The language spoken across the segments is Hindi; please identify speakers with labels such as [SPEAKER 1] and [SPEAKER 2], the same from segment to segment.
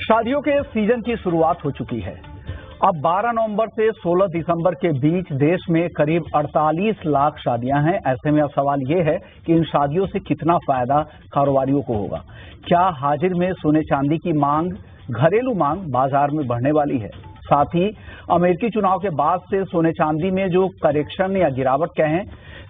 [SPEAKER 1] शादियों के सीजन की शुरुआत हो चुकी है। अब 12 नवंबर से 16 दिसंबर के बीच देश में करीब 48 लाख शादियां हैं। ऐसे में अब सवाल ये है कि इन शादियों से कितना फायदा कारोबारियों को होगा। क्या हाजिर में सोने चांदी की मांग, घरेलू मांग बाजार में बढ़ने वाली है? साथ ही अमेरिकी चुनाव के बाद से सोने चांदी में जो करेक्शन या गिरावट कहें,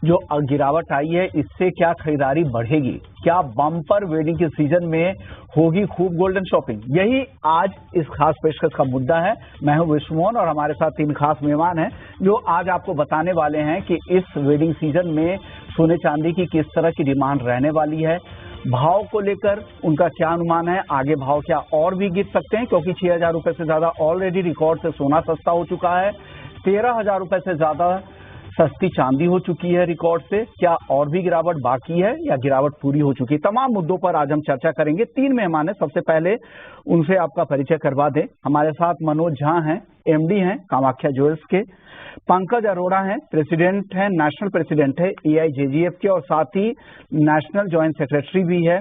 [SPEAKER 1] जो गिरावट आई है, इससे क्या खरीदारी बढ़ेगी? क्या बम्पर वेडिंग के सीजन में होगी खूब गोल्डन शॉपिंग? यही आज इस खास पेशकश का मुद्दा है। मैं हूं विश्व मोहन और हमारे साथ 3 खास मेहमान हैं जो आज आपको बताने वाले हैं कि इस वेडिंग सीजन में सोने चांदी की किस तरह की डिमांड रहने वाली है, भाव को लेकर उनका क्या अनुमान है, आगे भाव क्या और भी गिर सकते हैं क्योंकि 6,000 रुपए से ज्यादा ऑलरेडी रिकॉर्ड से सोना सस्ता हो चुका है। 13,000 रुपए से ज्यादा सस्ती चांदी हो चुकी है रिकॉर्ड से। क्या और भी गिरावट बाकी है या गिरावट पूरी हो चुकी है? तमाम मुद्दों पर आज हम चर्चा करेंगे। 3 मेहमान हैं। सबसे पहले उनसे आपका परिचय करवा दें। हमारे साथ मनोज झा हैं, एमडी हैं कामाख्या ज्वेल्स के। पंकज अरोड़ा हैं, प्रेसिडेंट हैं, नेशनल प्रेसिडेंट है AIJGF के और साथ ही नेशनल ज्वाइंट सेक्रेटरी भी है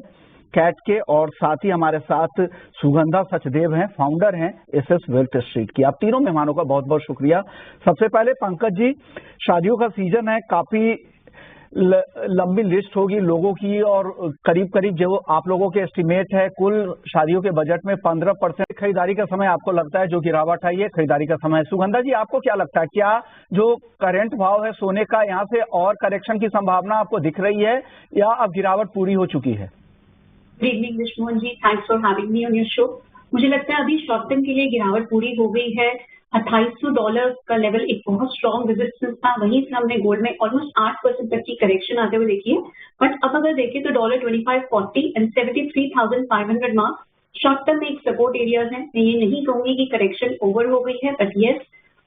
[SPEAKER 1] कैट के। और साथ ही हमारे साथ सुगंधा सचदेव हैं, फाउंडर हैं SS वेल्थ स्ट्रीट की। आप तीनों मेहमानों का बहुत बहुत शुक्रिया। सबसे पहले पंकज जी, शादियों का सीजन है, काफी लंबी लिस्ट होगी लोगों की और करीब करीब जो आप लोगों के एस्टिमेट है, कुल शादियों के बजट में 15% खरीदारी का समय आपको लगता है जो गिरावट आई है खरीदारी का समय है। सुगंधा जी, आपको क्या लगता है, क्या जो करंट भाव है सोने का, यहाँ से और करेक्शन की संभावना आपको दिख रही है या अब गिरावट पूरी हो चुकी है?
[SPEAKER 2] Good evening Vishwa Mohan ji, thanks for having me on your show. मुझे लगता है अभी शॉर्ट टर्म के लिए गिरावट पूरी हो गई है। $2800 का लेवल एक बहुत स्ट्रॉन्ग रेजिस्टेंस था, वहीं से हमने गोल्ड में ऑलमोस्ट 8% तक की करेक्शन आते हुए देखी है। बट अब अगर देखें तो $2540 एंड 73,500 मार्क शॉर्ट टर्म में एक सपोर्ट एरियाज हैं। मैं ये नहीं कहूंगी कि करेक्शन ओवर हो गई है, but yes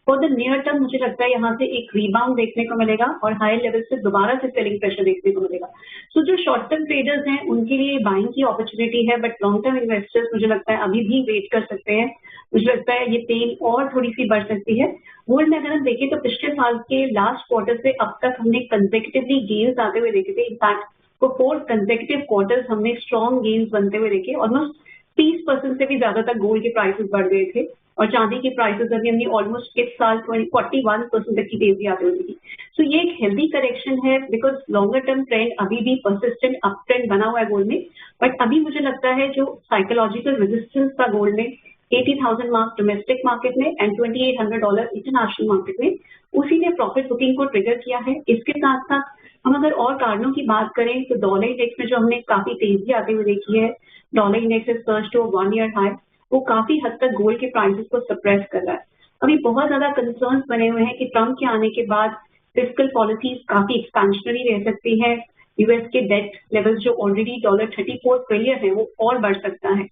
[SPEAKER 2] for the near term मुझे लगता है यहाँ से एक रीबाउंड देखने को मिलेगा और हायर लेवल से दोबारा से सेलिंग प्रेशर देखने को मिलेगा। सो जो शॉर्ट टर्म ट्रेडर्स हैं उनके लिए बाइंग की अपॉर्चुनिटी है, बट लॉन्ग टर्म इन्वेस्टर्स मुझे लगता है अभी भी वेट कर सकते हैं। मुझे लगता है ये पेन और थोड़ी सी बढ़ सकती है। गोल्ड में अगर हम देखें तो पिछले साल के लास्ट क्वार्टर से अब तक हमने कंसेक्यूटिवली गेन्स आते हुए देखे थे। इनफैक्ट वो 4 कंसेक्यूटिव क्वार्टर्स हमने स्ट्रॉन्ग गेन्स बनते हुए देखे। ऑलमोस्ट 30% से भी ज्यादा तक गोल्ड के प्राइसेस बढ़ गए थे और चांदी के प्राइसेस अभी हमने ऑलमोस्ट इस साल 41% तक की तेजी आते हुए देखी। सो ये एक हेल्दी करेक्शन है बिकॉज लॉन्गर टर्म ट्रेंड अभी भी परसिस्टेंट अप ट्रेंड बना हुआ है गोल्ड में। बट अभी मुझे लगता है जो साइकोलॉजिकल रेजिस्टेंस था गोल्ड में 80,000 मार्क डोमेस्टिक मार्केट में एंड $2,800 इंटरनेशनल मार्केट में, उसी ने प्रॉफिट बुकिंग को ट्रिगर किया है। इसके साथ साथ हम अगर और कारणों की बात करें तो डॉलर इंडेक्स में जो हमने काफी तेजी आते हुए देखी है, dollar index is surge to 1 year high, वो काफी हद तक गोल्ड के प्राइसेस को सप्रेस कर रहा है। अभी बहुत ज्यादा कंसर्न्स बने हुए हैं कि ट्रम्प के आने के बाद फिस्कल पॉलिसीज काफी एक्सपेंशनरी रह सकती है। यूएस के डेट लेवल्स जो ऑलरेडी $34 ट्रिलियन है वो और बढ़ सकता है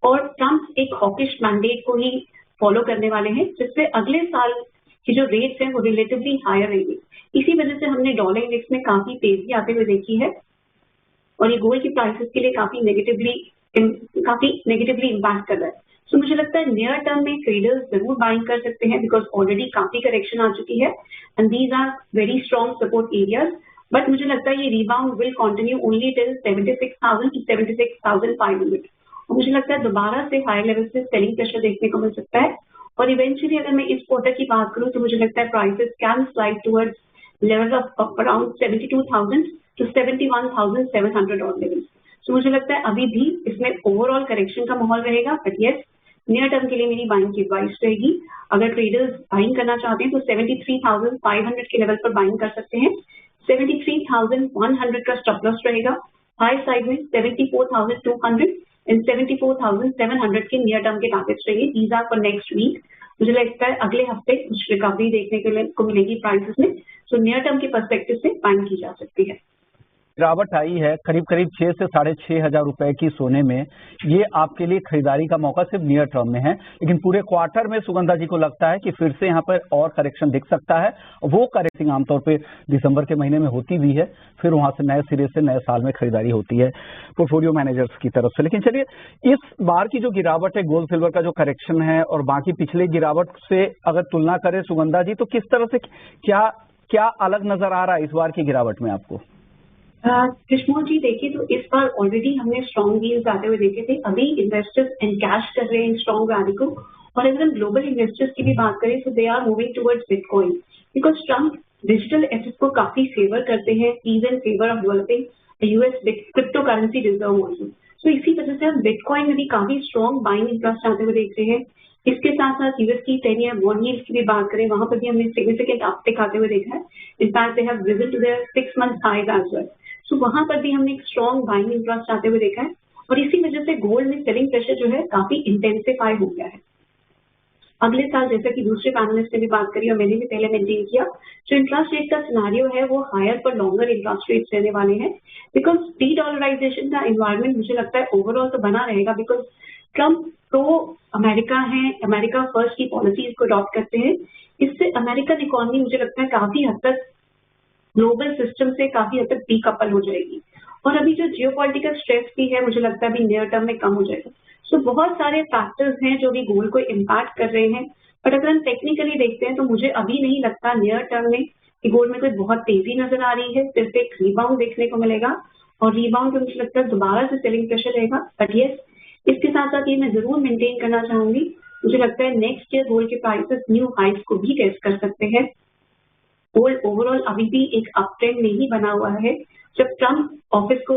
[SPEAKER 2] और ट्रम्प एक हॉकिश मैंडेट को ही फॉलो करने वाले हैं, जिससे अगले साल की जो रेट्स हैं वो रिलेटिवली हायर रहेंगी। इसी वजह से हमने डॉलर इंडेक्स में काफी तेजी आते हुए देखी है और ये गोल्ड की प्राइसेस के लिए काफी नेगेटिवली इम्पैक्ट कर रहा है। सो मुझे लगता है नियर टर्म में ट्रेडर्स जरूर बाइंग कर सकते हैं बिकॉज ऑलरेडी काफी करेक्शन आ चुकी है and these are very strong support areas. But मुझे लगता है ये rebound will continue only till 76,000 to 76,500 और मुझे लगता है दोबारा से हायर लेवल से सेलिंग प्रेशर देखने को मिल सकता है। और इवेंचुअली अगर मैं इस क्वार्टर की बात करूं तो मुझे लगता है prices can slide towards level of around 72,000 to 71,700 levels. तो मुझे लगता है अभी भी इसमें ओवरऑल करेक्शन का माहौल रहेगा, बट यस नियर टर्म के लिए मेरी बाइंग की एडवाइस रहेगी। अगर ट्रेडर्स बाइंग करना चाहते हैं तो 73,500 के लेवल पर बाइंग कर सकते हैं। 73,100 का स्टॉप लॉस रहेगा। हाई साइड में 74,200 एंड 74,700 के नियर टर्म के टारगेट्स रहेंगे। These are for next week. मुझे लगता है अगले हफ्ते कुछ रिकवरी देखने के लिए को मिलेगी प्राइसेस में। सो नियर टर्म के पर्सपेक्टिव से बाइंग की जा सकती है।
[SPEAKER 1] गिरावट आई है करीब करीब 6 से 6,500 रुपए की सोने में। ये आपके लिए खरीदारी का मौका सिर्फ नियर टर्म में है, लेकिन पूरे क्वार्टर में सुगंधा जी को लगता है कि फिर से यहाँ पर और करेक्शन दिख सकता है। वो करेक्टिंग आमतौर पे दिसंबर के महीने में होती भी है, फिर वहां से नए सिरे से नए साल में खरीदारी होती है पोर्टफोलियो मैनेजर्स की तरफ से। लेकिन चलिए, इस बार की जो गिरावट है गोल्ड सिल्वर का जो करेक्शन है और बाकी पिछले गिरावट से अगर तुलना करें सुगंधा जी, तो किस तरह से क्या अलग नजर आ रहा है इस बार की गिरावट में आपको?
[SPEAKER 2] कृष्णमोहन जी देखिए, तो इस बार ऑलरेडी हमने स्ट्रॉन्ग डील्स आते हुए देखे थे। अभी इन्वेस्टर्स एनकैश कर रहे हैं स्ट्रॉन्ग रैली को। और अगर हम ग्लोबल इन्वेस्टर्स की भी बात करें तो they are moving towards bitcoin, because Trump digital asset को काफी फेवर करते हैं, is in favour of developing US crypto currency reserve also. So इसी वजह से हम बिटकॉइन में भी काफी स्ट्रॉन्ग बाइंग इंटरेस्ट आते हुए देख रहे हैं। इसके साथ साथ यूएस की 10 ईयर बॉन्ड यील्ड की भी बात करें, वहां पर भी हमने सिग्निफिकेंट अपटिक आते हुए देखा है। In fact they have reason to their 6 month highs as well. So वहां पर भी हमने एक स्ट्रॉन्ग बाइंग इंटरेस्ट आते हुए देखा है। और इसी वजह से गोल्ड में सेलिंग प्रेशर जो है काफी इंटेंसिफाई हो गया है। अगले साल, जैसा कि दूसरे पैनलिस्ट ने भी बात करी और मैंने भी पहले मेंटेन किया, जो इंटरेस्ट रेट का सिनारियो है वो हायर पर लॉन्गर इंटरेस्ट रेट्स रहने वाले हैं, बिकॉज डी डॉलराइजेशन का एनवायरमेंट मुझे लगता है ओवरऑल तो बना रहेगा, बिकॉज ट्रम्प प्रो अमेरिका है, अमेरिका फर्स्ट की पॉलिसीज को अडॉप्ट करते हैं। इससे अमेरिकन इकोनॉमी मुझे लगता है काफी हद तक ग्लोबल सिस्टम से काफी हद तक डीकपल हो जाएगी। और अभी जो जियोपॉलिटिकल स्ट्रेस भी है मुझे लगता है अभी नियर टर्म में कम हो जाएगा। सो बहुत सारे फैक्टर्स हैं जो भी गोल्ड को इम्पैक्ट कर रहे हैं। बट अगर हम टेक्निकली देखते हैं तो मुझे अभी नहीं लगता नियर टर्म में कि गोल्ड में कोई बहुत तेजी नजर आ रही है। सिर्फ एक रिबाउंड देखने को मिलेगा और रिबाउंड में मुझे लगता है दोबारा से सेलिंग प्रेशर रहेगा। बट यस, इसके साथ साथ ये मैं जरूर मेंटेन करना चाहूंगी, मुझे लगता है नेक्स्ट ईयर गोल्ड के प्राइसेस न्यू हाइट्स को भी टेस्ट कर सकते हैं। गोल्ड ओवरऑल अभी भी एक अप ट्रेंड में ही बना हुआ है। जब ट्रम्प ऑफिस को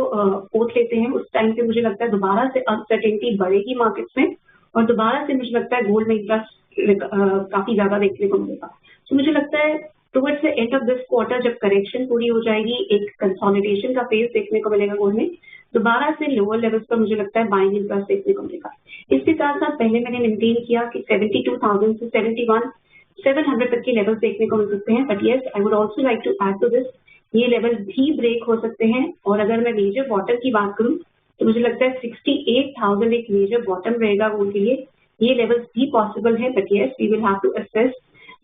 [SPEAKER 2] ओट लेते हैं उस टाइम पे मुझे लगता है दोबारा से अनसर्टेनिटी बढ़ेगी मार्केट्स में और दोबारा से मुझे लगता है गोल्ड में इंटरेस्ट काफी ज्यादा देखने को मिलेगा। तो मुझे लगता है towards the end of this quarter जब करेक्शन पूरी हो जाएगी, एक कंसोलिडेशन का फेज देखने को मिलेगा गोल्ड में, दोबारा से लोअर लेवल्स पर मुझे लगता है बाइंग इंटरेस्ट देखने को मिलेगा। इसके साथ साथ पहले मैंने मेंटेन किया कि 72,000 से 71,700 तक के लेवल्स देखने को मिल सकते हैं। But yes, I would also like to add to this, ये लेवल भी ब्रेक हो सकते हैं। और अगर मैं मेजर बॉटम की बात करूं तो मुझे लगता है 68,000 एक मेजर बॉटम रहेगा गोल्ड के लिए। ये लेवल्स भी पॉसिबल है। But yes, we will have to assess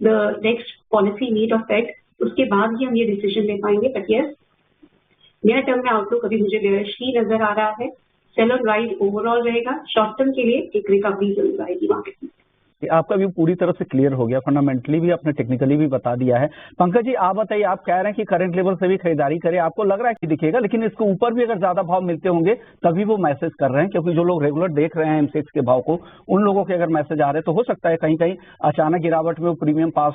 [SPEAKER 2] the next policy meet of Fed, उसके बाद ही हम ये डिसीजन ले पाएंगे। बट यस, नियर टर्म में आउटलुक अभी मुझे बेयरिश ही नजर आ रहा है। सेल और राइज ओवरऑल रहेगा, शॉर्ट टर्म के लिए एक रिकवरी जरूर आएगी मार्केट में।
[SPEAKER 1] आपका व्यू पूरी तरह से क्लियर हो गया, फंडामेंटली भी आपने टेक्निकली भी बता दिया है। पंकज जी, आप बताइए, आप कह रहे हैं कि करंट लेवल से भी खरीदारी करें, आपको लग रहा है कि दिखेगा, लेकिन इसके ऊपर भी अगर ज्यादा भाव मिलते होंगे तभी वो मैसेज कर रहे हैं, क्योंकि जो लोग रेगुलर देख रहे हैं M6 के भाव को, उन लोगों के अगर मैसेज आ रहे हैं तो हो सकता है कहीं कहीं अचानक गिरावट में वो प्रीमियम पास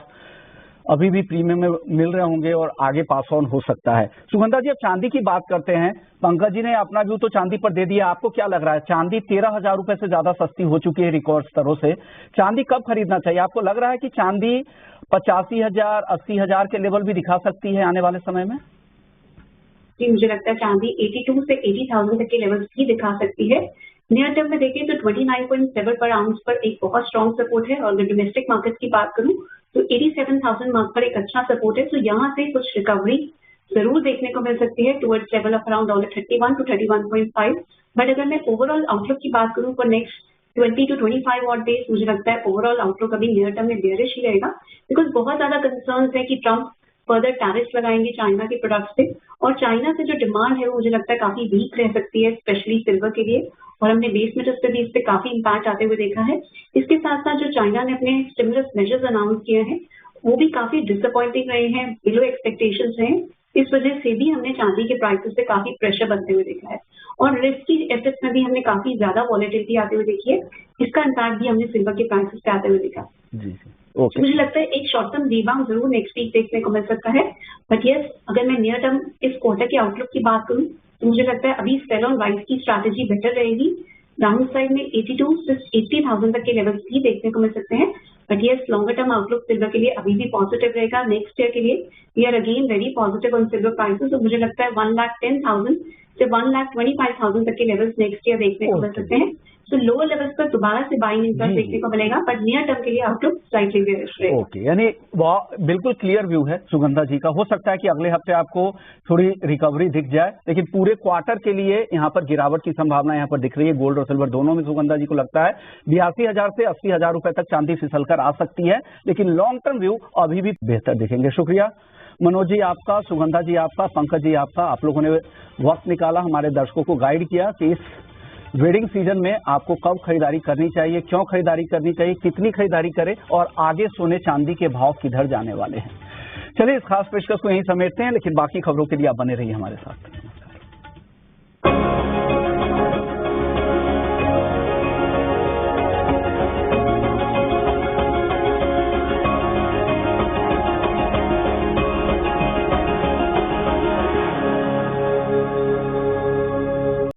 [SPEAKER 1] अभी भी प्रीमियम में मिल रहे होंगे और आगे पास ऑन हो सकता है। सुगंधा जी, अब चांदी की बात करते हैं। पंकज जी ने अपना व्यू तो चांदी पर दे दिया, आपको क्या लग रहा है? चांदी 13,000 रुपए से ज्यादा सस्ती हो चुकी है रिकॉर्ड स्तरों से। चांदी कब खरीदना चाहिए? आपको लग रहा है कि चांदी 85,000, 80,000 के लेवल भी दिखा सकती है आने वाले समय में?
[SPEAKER 2] जी, मुझे लगता है चांदी 82 से 80,000 तक के लेवल्स भी दिखा सकती है। नियर टर्म में देखें तो 29.7 पर आउंस पर एक बहुत स्ट्रॉन्ग सपोर्ट है। और अगर डोमेस्टिक मार्केट की बात करूं तो 87,000 मार्क पर एक अच्छा सपोर्ट है। तो यहाँ से कुछ रिकवरी जरूर देखने को मिल सकती है towards level of around $31 to 31.5। But अगर मैं ओवरऑल आउटलुक की बात करूं for next 20 to 25 odd days, मुझे लगता है ओवरऑल आउटलुक अभी नियर टर्म में बेयरिश ही रहेगा, बिकॉज बहुत ज्यादा कंसर्न्स है कि ट्रम्प फर्दर टैरिफ्स लगाएंगे चाइना के प्रोडक्ट्स पे। और चाइना से जो डिमांड है वो मुझे लगता है काफी वीक रह सकती है, स्पेशली सिल्वर के लिए। और हमने बेस मेटल्स पे भी इस पे काफी इम्पैक्ट आते हुए देखा है। इसके साथ साथ जो चाइना ने अपने स्टिमुलस मेजर्स अनाउंस किए हैं वो भी काफी डिसअपॉइंटिंग रहे हैं, बिलो एक्सपेक्टेशंस हैं। इस वजह से भी हमने चांदी के प्राइसेस पे काफी प्रेशर बनते हुए देखा है। और रिस्की एसेट्स में भी हमने काफी ज्यादा वॉलेटिलिटी आते हुए देखी है। इसका इम्पैक्ट भी हमने सिल्वर के प्राइसेस पे आते हुए देखा।
[SPEAKER 1] जी,
[SPEAKER 2] तो मुझे लगता है एक शॉर्ट टर्म रिबाउंड जरूर नेक्स्ट वीक देखने को मिल सकता है। बट यस, अगर मैं नियर टर्म इस क्वार्टर के आउटलुक की बात करूं तो मुझे लगता है अभी सेल ऑन राइज की स्ट्रैटेजी बेटर रहेगी। डाउन साइड में 82 से 80,000 तक के लेवल्स भी देखने को मिल सकते हैं। But yes, longer term outlook silver के लिए अभी भी पॉजिटिव रहेगा। नेक्स्ट ईयर के लिए we are again very positive on silver prices. तो मुझे लगता है 1,10,000 से 1,25,000 तक के लेवल्स नेक्स्ट ईयर देखने को मिल सकते हैं। तो लोअर लेवल्स पर दोबारा से बाइंग इंटरेस्ट देखने को मिलेगा, बट नियर टर्म के लिए आउटलुक स्लाइटली बेयरिश रहेगा।
[SPEAKER 1] ओके, यानी बिल्कुल क्लियर व्यू है सुगंधा जी का। हो सकता है कि अगले हफ्ते आपको थोड़ी रिकवरी दिख जाए, लेकिन पूरे क्वार्टर के लिए यहाँ पर गिरावट की संभावना यहाँ पर दिख रही है। गोल्ड और सिल्वर दोनों में सुगंधा जी को लगता है 82,000 से 80,000 रुपए तक चांदी फिसल कर आ सकती है, लेकिन लॉन्ग टर्म व्यू अभी भी बेहतर दिखेंगे। शुक्रिया मनोज जी आपका, सुगंधा जी आपका, पंकज जी आपका। आप लोगों ने वक्त निकाला, हमारे दर्शकों को गाइड किया कि इस वेडिंग सीजन में आपको कब खरीदारी करनी चाहिए, क्यों खरीदारी करनी चाहिए, कितनी खरीदारी करें और आगे सोने चांदी के भाव किधर जाने वाले हैं। चलिए, इस खास पेशकश को यहीं समेटते हैं, लेकिन बाकी खबरों के लिए आप बने रहिए हमारे साथ।